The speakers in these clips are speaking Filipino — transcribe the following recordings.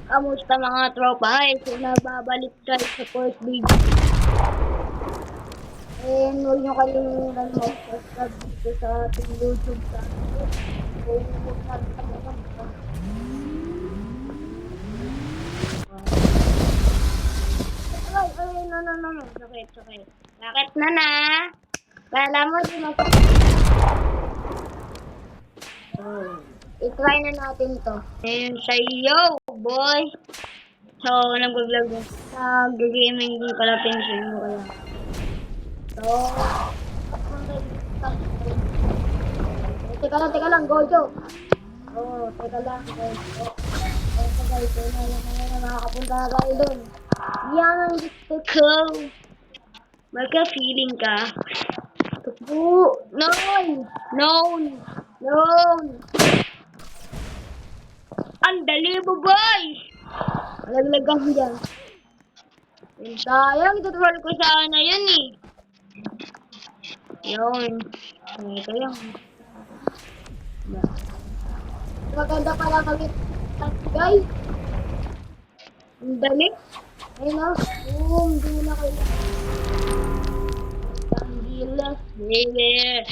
Kamusta mga tropa? So nababalik tayo sa first video. And huwag nyo kalimutan mag-subscribe dito sa ating YouTube channel. So huwag natin kalimutan. Ay, no. Sakit. Sakit na. Kala mo di masakit. I-try na natin to. Ayun sa'yo, boy. So, nag-vlog din. Nag-gaming din pala pension mo kaya. So, teka lang, Gojo. Teka lang, guys. So guys, na makakapunta na tayo dun. Yan ang gusto ko. Magka-feeling ka. Tukbo. No. Ang dali mo, boy. Malaglag ako dyan. Sayang, tutuwal ko sana yun eh. Yun. Ito yung. Maganda pala kami. Guys. Ang dali. Ayun na. Hindi mo na kayo. Angilas. Baby.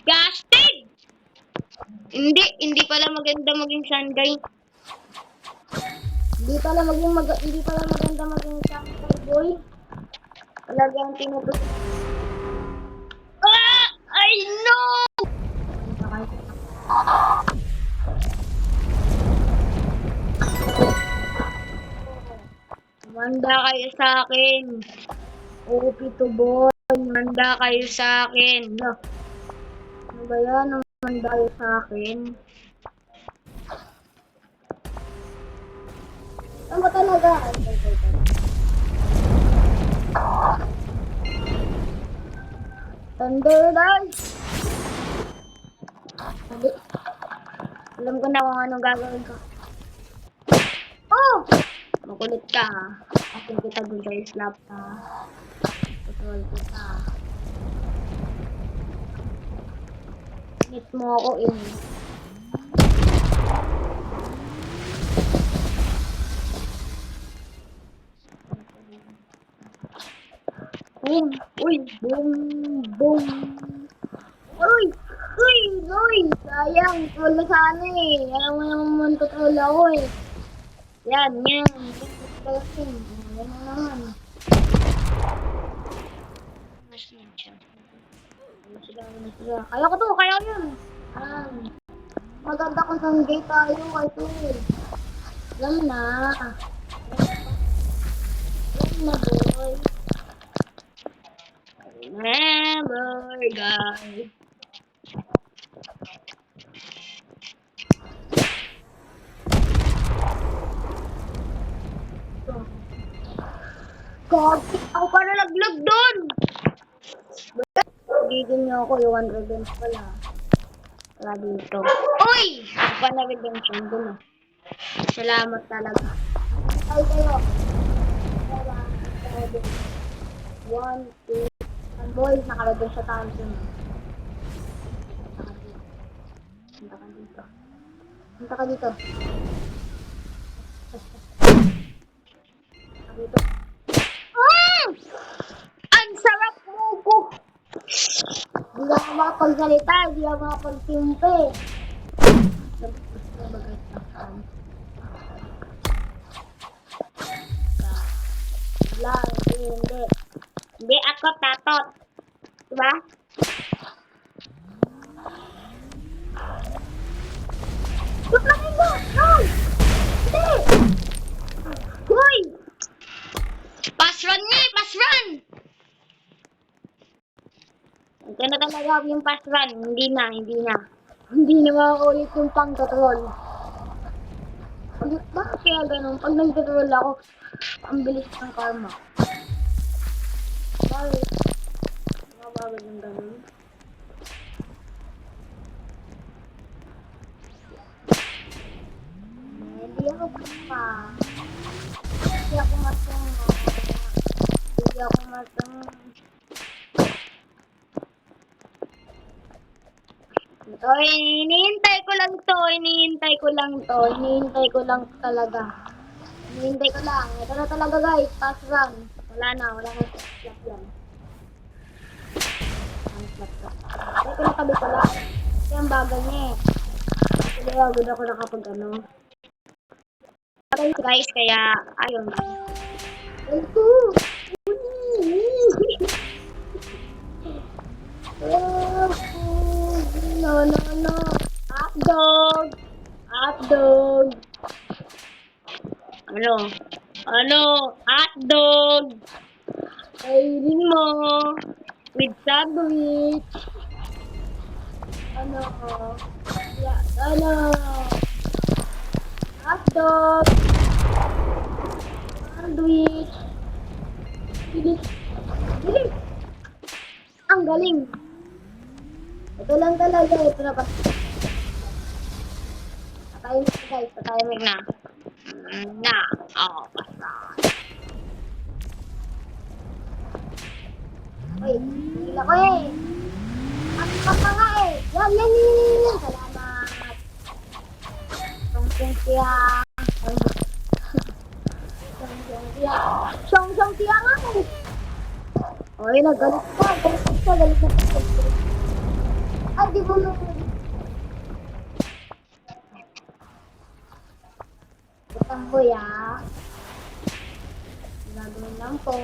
Gasted! Hindi pala maganda maging sun guy. Hindi pala maganda maging sun guy, boy. Talagang tinupos. I know! Manda kayo sa akin. OP to boy. Manda kayo sa akin. Ano ba yan? Manda kayo sa akin. Ano ba talaga? Thunder Dive! Alam ko na kung anong gagawin ko. Oh! Makulit ka ha. Akin kita dun sa slap ha. Tutuwal kita. Hit mo ako in. Boom! Uy! Boom! Uy! Sayang! Troll na sana eh. Alam mo naman tutroll ako eh. Yan. Yan na naman. Kaya ko to, kaya yun. Maganda ko ng gate tayo kay Tool. Alam na, boy. Remember, guys. Kaki, ako pa na naglag doon. Bigyan niyo ako yung 1 redemption pala. Wala dito. Uy! Ako pa na redemption doon ah. Salamat talaga. Ay kayo. 1, 2. Ang boy, nakalagay sa Thompson. Punta ka dito. Ang sarap mo ko! Hindi ako makapagsalita, hindi ako makapagsimpe. Hindi ako tatot. Diba? Tuklakin mo! No! Hindi! Hoy! Pass run niya! Pass run! Ito na talaga yung pass run. Hindi na. Hindi na makaulit yung pang-tutrol. Bakit kaya ganun? Pag nag-tutrol ako, ang bilis ng karma. Bakit? Mabagod ng ganun. Hindi ako pa. Hindi ako matang. Ito, hinihintay ko lang to talaga. Hinihintay ko lang. Ito na talaga guys. Pass run. Wala na slap yan. Ang slap ka. Ito na tabi ko lang. Kasi ang bagal niya eh. Kasi agad ako nakapag ano. Guys, kaya ayun. Ito! No. Hotdog! Hotdog! Ano? Hotdog! Kainin mo! With sandwich! Ano? Hotdog! Sandwich! Bilis! Ang galing! Ito lang talaga. Ito na pa. Patayimik na guys. Patayimik na. Basta. Uy, hila ko eh. Ang nga eh. Yan. Salamat. Song siya. Song siya nga eh. Uy, nagalit ka. Galit na. Ay, di mo lang. Utang ko ya. Gagawin lang po.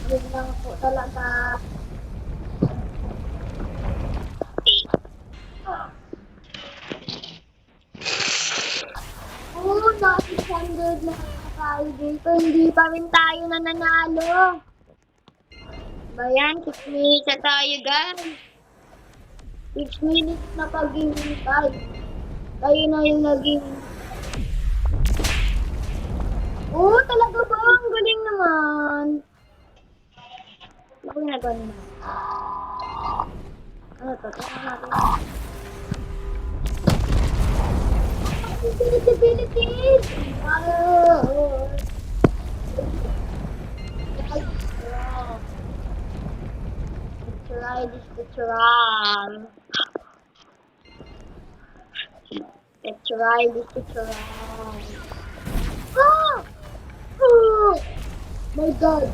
Yun lang po talaga. Oo, na-600 na tayo dito. Hindi pa rin tayo nananalo. Bayan, 6 minutes na tayo guys. 6 minutes na pag-iintay. Tayo na yung naging... Oo, talaga ba? Ang galing naman. Ano na gano'n? Ano to? Tingnan natin. Philippines! Let's try this. Oh my god.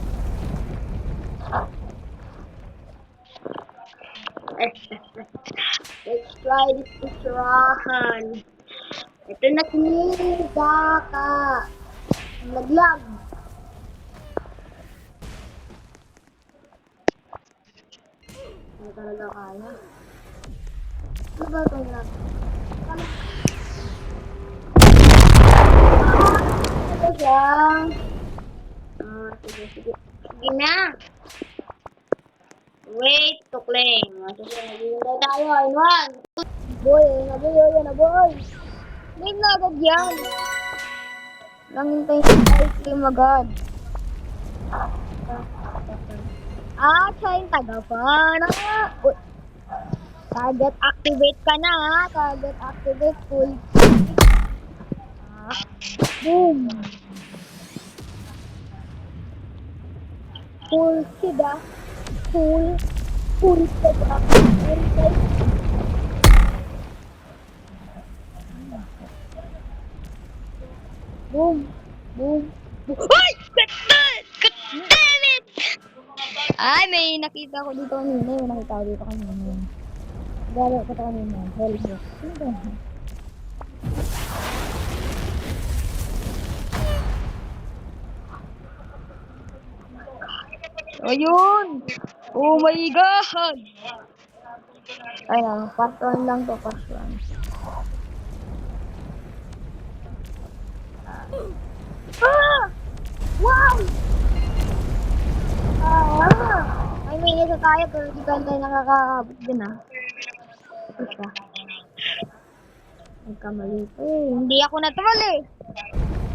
Let's try this run. Ito na kumida ka. Naglag. Hindi talaga kaya. Ano ba ito na? Ito siya. Sige. Sige na. Wait to claim. Sige, naghihintay tayo. Ayun. Boy. Wait na agad yan. Nangintay sa ice cream agad. Siya yung taga-pana. Target activate ka na ha. Target activate full. Boom. Full sida. Full sida. Boom. Ay! Damn it! Ay, may nakita ko dito kanina. Garo ko ito kanina. Hellbox. Ano ba? Ayun! Oh my God! Ayun, part 1 lang to, part 1. Wow! May minutes na tayo, pero di tayo nakakabot din Ito siya. Nagkamali ito eh. Hindi ako na-troll eh.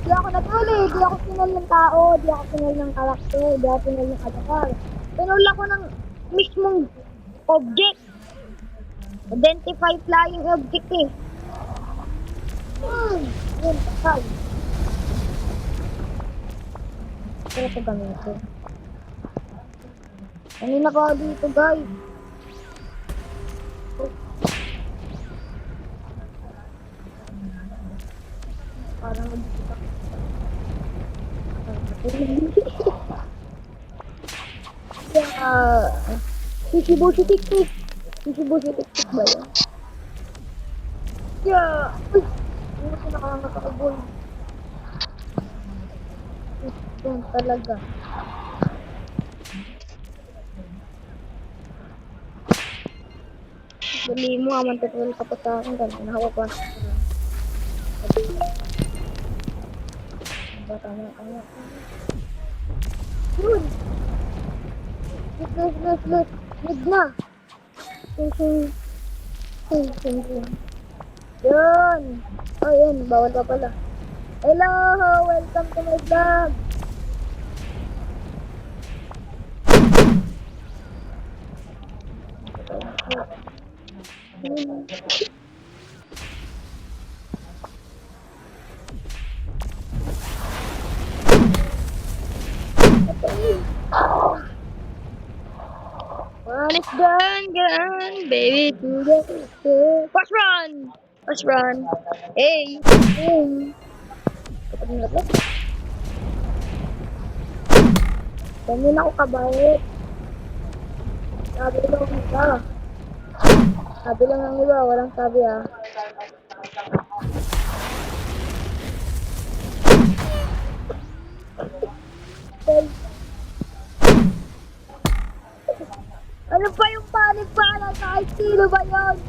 Di ako sinal ng tao, di ako sinal ng karakter, di ako sinal ng avatar. Sinal ako ng mismong object. Identify flying object eh. Yun, pasal. Pero ito gamitin. Kanina pa dito guys. Sisibo si Tik-Tik. Sisibo si Tik-Tik ba yan? Yeah! Uy! Hindi ko nakakakabol. Yan talaga. Dali mo, aman tutuloy ka pa sa akin. Ganun, nahawa pa. Tama. Yun! Let. Mid na! Sing. Yun! Oh, yun. Bawal pa pala. Hello! Welcome to my vlog! One is gone, baby, to the First run. Hey. Kapag natin. Ganyan ako kabait. Sabi lang ang iba. Sabi lang ang iba, walang sabi ah. Ano pa yung panic para kahit sino ba yun?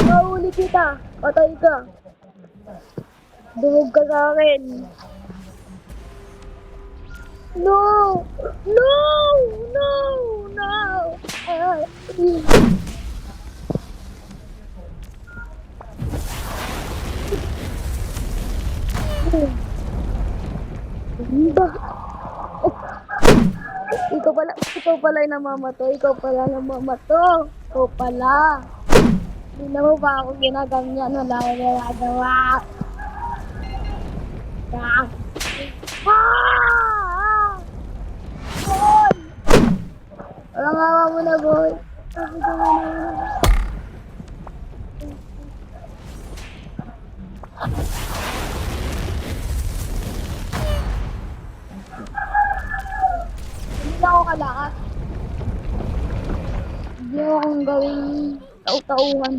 Mahuli kita. Patay ka. Dumog ka sa akin. No! Ba? Ikaw pala yung namamato. Ikaw pala. Hindi na mo ba ako ginaganyan? Wala ko ginagawa. Boy! Walang awa mo na, boy. Sabi ko na. Hindi na ako kalakas. Hindi mo akong gawing tau-tauhan.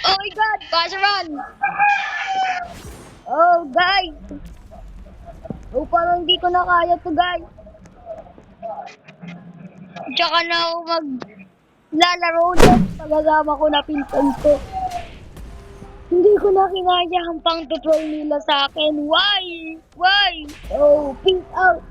Oh my God! Pass run! Oh, guys! Oh, parang hindi ko na kaya to, guys. Tsaka na ako maglalaro ulit. Pagkasama ko na pinsan ko. Hindi ko na kinaya ang pang-tutorial nila sa akin. Why? Oh, peace out!